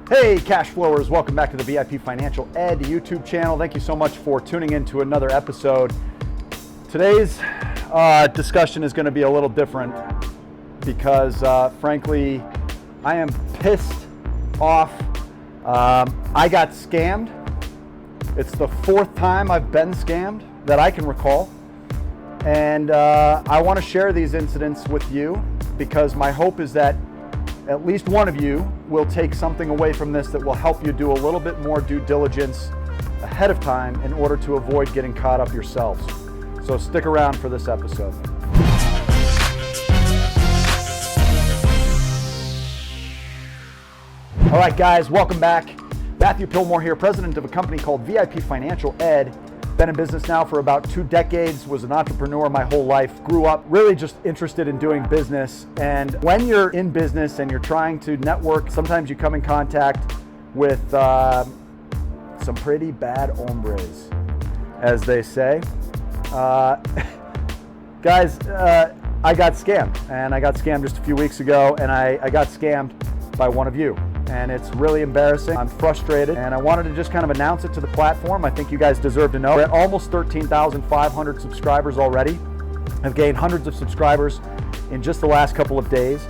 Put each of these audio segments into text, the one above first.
Hey cash flowers, welcome back to the VIP Financial Ed YouTube channel. Thank you so much for tuning in to another episode. Today's discussion is going to be a little different because frankly, I am pissed off. I got scammed. It's the fourth time I've been scammed that I can recall. And I want to share these incidents with you because my hope is that at least one of you will take something away from this that will help you do a little bit more due diligence ahead of time in order to avoid getting caught up yourselves. So stick around for this episode. All right, guys, welcome back. Matthew Pillmore here, president of a company called VIP Financial Ed. Been in business now for about 2 decades, was an entrepreneur my whole life, grew up really just interested in doing business. And when you're in business and you're trying to network, sometimes you come in contact with some pretty bad hombres, as they say. Guys, I got scammed, and I got scammed just a few weeks ago, and I got scammed by one of you. And it's really embarrassing. I'm frustrated, and I wanted to just kind of announce it to the platform. I think you guys deserve to know. We're at almost 13,500 subscribers already. I've gained hundreds of subscribers in just the last couple of days.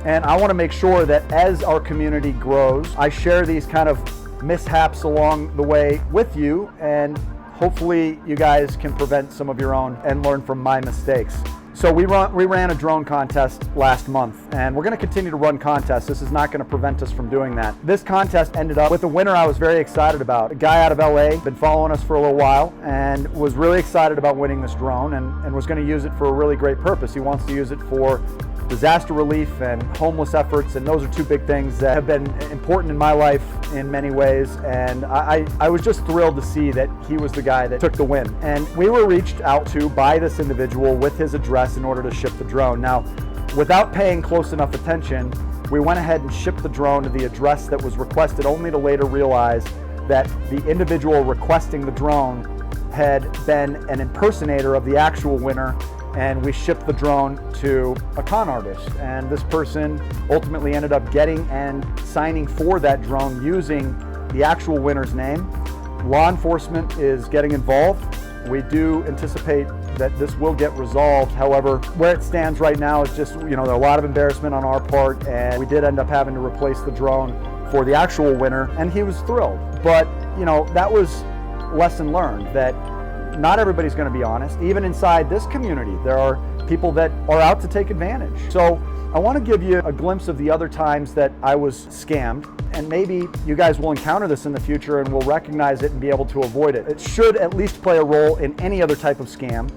And I want to make sure that as our community grows, I share these kind of mishaps along the way with you, and hopefully you guys can prevent some of your own and learn from my mistakes. So we ran a drone contest last month, and we're going to continue to run contests. This is not going to prevent us from doing that. This contest ended up with a winner I was very excited about. A guy out of LA, been following us for a little while, and was really excited about winning this drone and was going to use it for a really great purpose. He wants to use it for disaster relief and homeless efforts, and those are 2 big things that have been important in my life in many ways. And I was just thrilled to see that he was the guy that took the win. And we were reached out to by this individual with his address in order to ship the drone. Now, without paying close enough attention, we went ahead and shipped the drone to the address that was requested, only to later realize that the individual requesting the drone had been an impersonator of the actual winner, and we shipped the drone to a con artist. And this person ultimately ended up getting and signing for that drone using the actual winner's name. Law enforcement is getting involved. We do anticipate that this will get resolved. However, where it stands right now is just, there's a lot of embarrassment on our part, and we did end up having to replace the drone for the actual winner, and he was thrilled. But, that was lesson learned, that not everybody's going to be honest. Even inside this community, there are people that are out to take advantage. So I want to give you a glimpse of the other times that I was scammed, and maybe you guys will encounter this in the future and will recognize it and be able to avoid it. It should at least play a role in any other type of scam.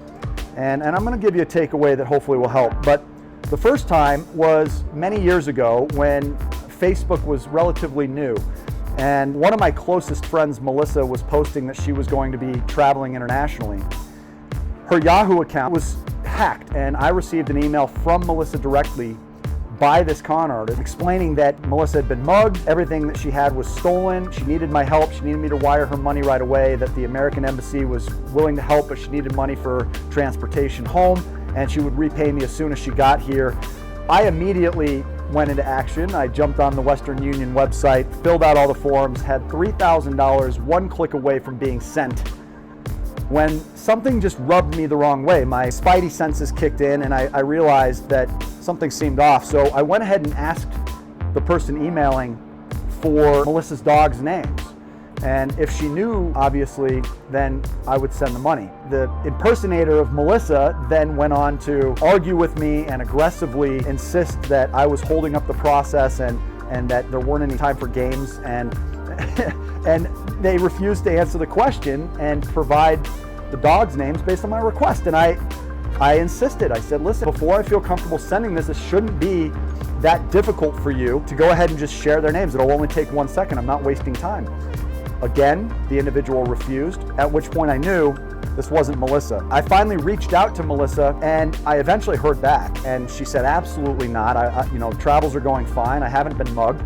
And I'm going to give you a takeaway that hopefully will help. But the first time was many years ago when Facebook was relatively new. And one of my closest friends, Melissa, was posting that she was going to be traveling internationally. Her Yahoo account was hacked, and I received an email from Melissa directly by this con artist explaining that Melissa had been mugged, everything that she had was stolen, she needed my help, she needed me to wire her money right away, that the American embassy was willing to help, but she needed money for transportation home, and she would repay me as soon as she got here. I immediately went into action. I jumped on the Western Union website, filled out all the forms, had $3,000 one click away from being sent, when something just rubbed me the wrong way. My spidey senses kicked in, and I realized that something seemed off. So I went ahead and asked the person emailing for Melissa's dog's names. And if she knew, obviously, then I would send the money. The impersonator of Melissa then went on to argue with me and aggressively insist that I was holding up the process and that there weren't any time for games. And and they refused to answer the question and provide the dog's names based on my request. And I insisted. I said, listen, before I feel comfortable sending this, it shouldn't be that difficult for you to go ahead and just share their names. It'll only take 1 second. I'm not wasting time. Again, the individual refused, at which point I knew this wasn't Melissa. I finally reached out to Melissa, and I eventually heard back, and she said, absolutely not. Travels are going fine. I haven't been mugged.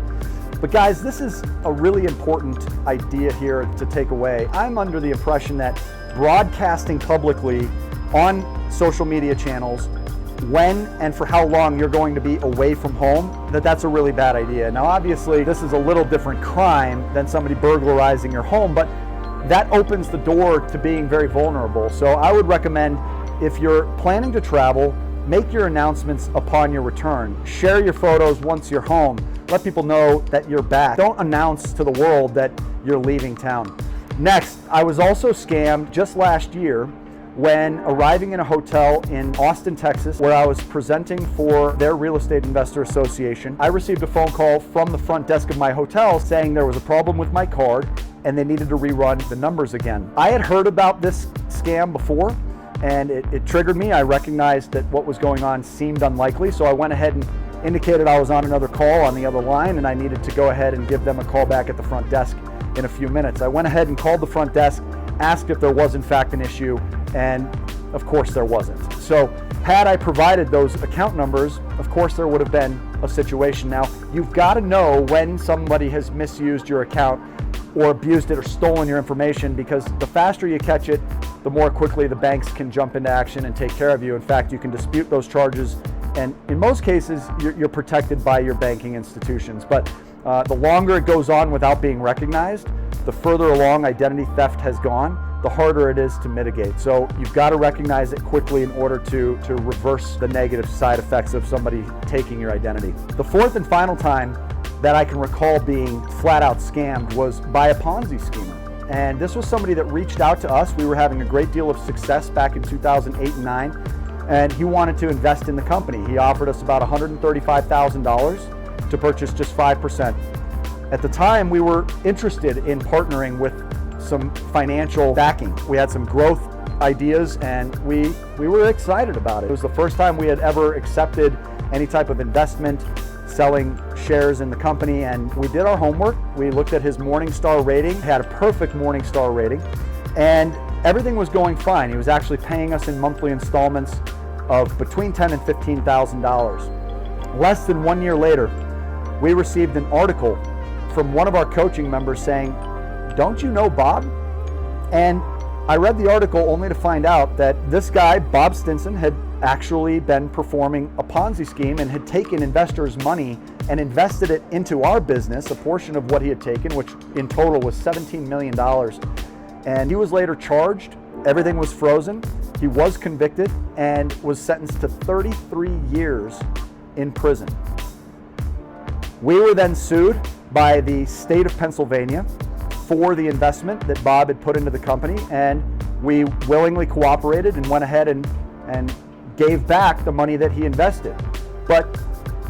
But guys, this is a really important idea here to take away. I'm under the impression that broadcasting publicly on social media channels when and for how long you're going to be away from home, that's a really bad idea. Now, obviously, this is a little different crime than somebody burglarizing your home, but that opens the door to being very vulnerable. So I would recommend, if you're planning to travel, make your announcements upon your return. Share your photos once you're home. Let people know that you're back. Don't announce to the world that you're leaving town. Next, I was also scammed just last year when arriving in a hotel in Austin, Texas, where I was presenting for their Real Estate Investor Association. I received a phone call from the front desk of my hotel saying there was a problem with my card and they needed to rerun the numbers again. I had heard about this scam before, and it triggered me. I recognized that what was going on seemed unlikely, so I went ahead and indicated I was on another call on the other line and I needed to go ahead and give them a call back at the front desk in a few minutes. I went ahead and called the front desk, asked if there was in fact an issue, and of course there wasn't. So had I provided those account numbers, of course there would have been a situation. Now, you've got to know when somebody has misused your account or abused it or stolen your information, because the faster you catch it, the more quickly the banks can jump into action and take care of you. In fact, you can dispute those charges, and in most cases, you're protected by your banking institutions. But the longer it goes on without being recognized, the further along identity theft has gone, the harder it is to mitigate. So you've got to recognize it quickly in order to reverse the negative side effects of somebody taking your identity. The fourth and final time that I can recall being flat out scammed was by a Ponzi schemer. And this was somebody that reached out to us. We were having a great deal of success back in 2008 and 9, and he wanted to invest in the company. He offered us about $135,000 to purchase just 5%. At the time, we were interested in partnering with some financial backing. We had some growth ideas and we were excited about it. It was the first time we had ever accepted any type of investment, selling shares in the company, and we did our homework. We looked at his Morningstar rating, had a perfect Morningstar rating, and everything was going fine. He was actually paying us in monthly installments of between $10,000 and $15,000. Less than 1 year later, we received an article from one of our coaching members saying, "Don't you know Bob?" And I read the article only to find out that this guy, Bob Stinson, had actually been performing a Ponzi scheme and had taken investors' money and invested it into our business, a portion of what he had taken, which in total was $17 million. And he was later charged. Everything was frozen. He was convicted and was sentenced to 33 years in prison. We were then sued by the state of Pennsylvania for the investment that Bob had put into the company, and we willingly cooperated and went ahead and gave back the money that he invested. But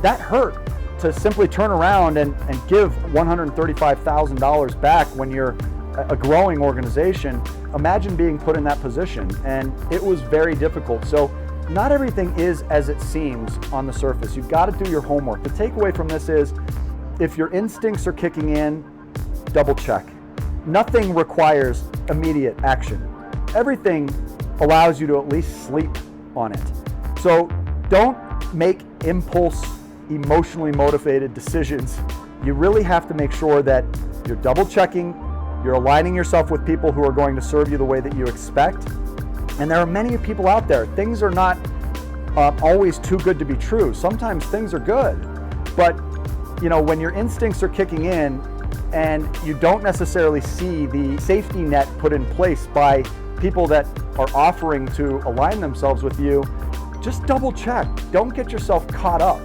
that hurt, to simply turn around and give $135,000 back when you're a growing organization. Imagine being put in that position, and it was very difficult. So not everything is as it seems on the surface. You've got to do your homework. The takeaway from this is, if your instincts are kicking in, double check. Nothing requires immediate action. Everything allows you to at least sleep on it. So don't make impulse, emotionally motivated decisions. You really have to make sure that you're double checking, you're aligning yourself with people who are going to serve you the way that you expect. And there are many people out there. Things are not always too good to be true. Sometimes things are good, but when your instincts are kicking in and you don't necessarily see the safety net put in place by people that are offering to align themselves with you, just double check. Don't get yourself caught up.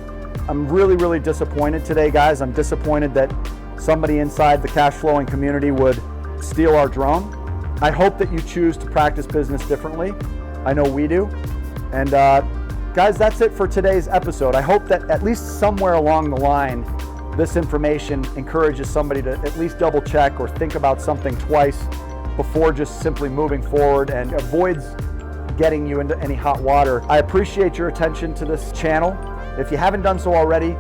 I'm really, really disappointed today, guys. I'm disappointed that somebody inside the cash flowing community would steal our drone. I hope that you choose to practice business differently. I know we do. And guys, that's it for today's episode. I hope that at least somewhere along the line, this information encourages somebody to at least double check or think about something twice before just simply moving forward, and avoids getting you into any hot water. I appreciate your attention to this channel. If you haven't done so already,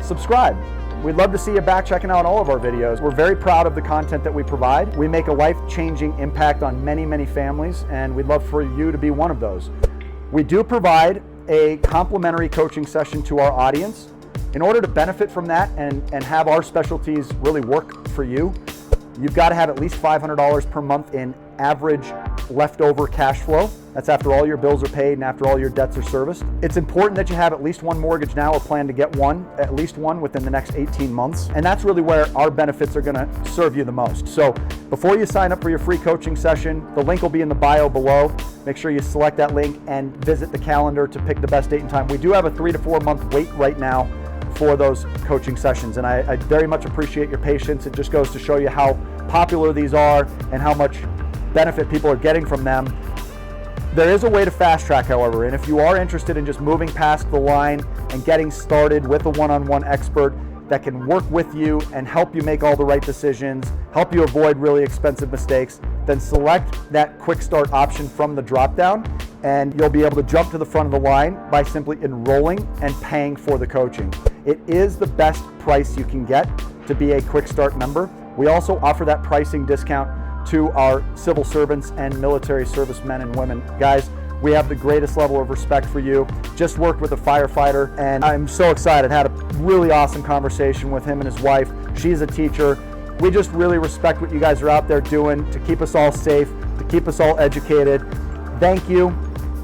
subscribe. We'd love to see you back checking out all of our videos. We're very proud of the content that we provide. We make a life-changing impact on many, many families, and we'd love for you to be one of those. We do provide a complimentary coaching session to our audience. In order to benefit from that and have our specialties really work for you, you've got to have at least $500 per month in average leftover cash flow. That's after all your bills are paid and after all your debts are serviced. It's important that you have at least one mortgage now or plan to get at least one within the next 18 months. And that's really where our benefits are gonna serve you the most. So before you sign up for your free coaching session, the link will be in the bio below. Make sure you select that link and visit the calendar to pick the best date and time. We do have a 3 to 4 month wait right now for those coaching sessions. And I very much appreciate your patience. It just goes to show you how popular these are and how much benefit people are getting from them. There is a way to fast track, however, and if you are interested in just moving past the line and getting started with a one-on-one expert that can work with you and help you make all the right decisions, help you avoid really expensive mistakes, then select that quick start option from the drop-down, and you'll be able to jump to the front of the line by simply enrolling and paying for the coaching. It is the best price you can get to be a quick start member. We also offer that pricing discount to our civil servants and military servicemen and women. Guys, we have the greatest level of respect for you. Just worked with a firefighter, and I'm so excited. Had a really awesome conversation with him and his wife. She's a teacher. We just really respect what you guys are out there doing to keep us all safe, to keep us all educated. Thank you.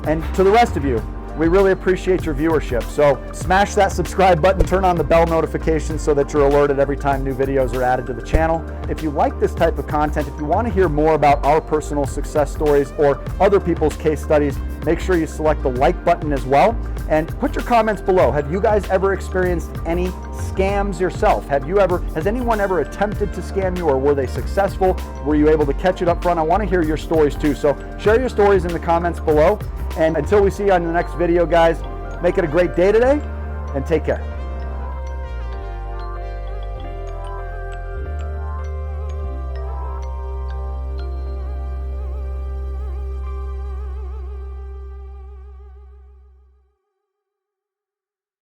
And to the rest of you, we really appreciate your viewership. So smash that subscribe button, turn on the bell notifications so that you're alerted every time new videos are added to the channel. If you like this type of content, if you want to hear more about our personal success stories or other people's case studies, make sure you select the like button as well. And put your comments below. Have you guys ever experienced any scams yourself? Has anyone ever attempted to scam you, or were they successful? Were you able to catch it up front? I want to hear your stories too. So share your stories in the comments below. And until we see you on the next video, guys, make it a great day today and take care.